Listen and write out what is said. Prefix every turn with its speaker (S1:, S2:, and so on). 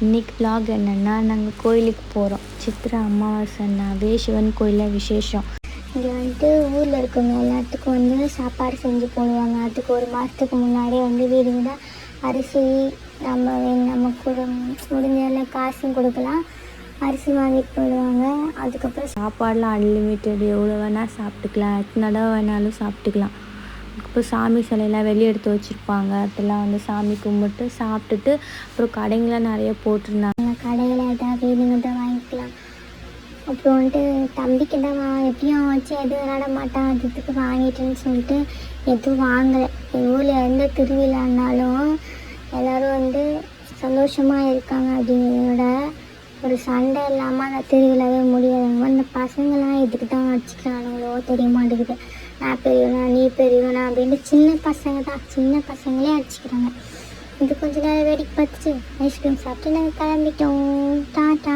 S1: இன்றைக்கி vlog என்னென்னா, நாங்கள் கோயிலுக்கு போகிறோம். சித்திரை அமாவாசைனாவே சிவன் கோயிலில் விசேஷம். இங்கே வந்துட்டு ஊரில் இருக்கவங்க எல்லாத்துக்கும் வந்து சாப்பாடு செஞ்சு போடுவாங்க. அதுக்கு ஒரு மாதத்துக்கு முன்னாடியே வந்து வீடு வீடாக அரிசி நம்ம கூட முடிஞ்சதில் காசும் கொடுக்கலாம், அரிசி வாங்கிட்டு போயிடுவாங்க. அதுக்கப்புறம் சாப்பாடெலாம் அன்லிமிட்டெட், எவ்வளோ வேணால் சாப்பிட்டுக்கலாம், எத்தனை தடவை வேணாலும் சாப்பிட்டுக்கலாம். அதுக்கப்புறம் சாமி சிலையெல்லாம் வெளியே எடுத்து வச்சுருப்பாங்க. அதெல்லாம் வந்து சாமி கும்பிட்டு சாப்பிட்டுட்டு அப்புறம் கடைங்களாம் நிறைய போட்டிருந்தாங்க. கடையில் ஏதாவது வேணுங்கிறத வாங்கிக்கலாம். அப்புறம் வந்துட்டு தம்பிக்கு தான் எப்படியும் வச்சு எதுவும் விளாட மாட்டான், அதுக்கு வாங்கிட்டேன்னு சொல்லிட்டு எதுவும் வாங்கலை. எங்கள் ஊரில் எந்த திருவிழானாலும் எல்லோரும் வந்து சந்தோஷமாக இருக்காங்க அப்படிங்கிறத ஒரு சண்டை இல்லாமல் அந்த திருவிழாவே முடியாதுங்க. அந்த பசங்களாம் இதுக்கு தான் அடிச்சுக்கிறானுங்களோ தெரிய மாட்டேங்குது. நான் பெரியவனா நீ பெரியவனா அப்படின்ட்டு சின்ன பசங்களே அடிச்சுக்கிறாங்க. இது கொஞ்சம் நேரம் வேடிக்கை பார்த்துட்டு ஐஸ்கிரீம் சாப்பிட்டு நாங்கள் கிளம்பிட்டோம். டாட்டா.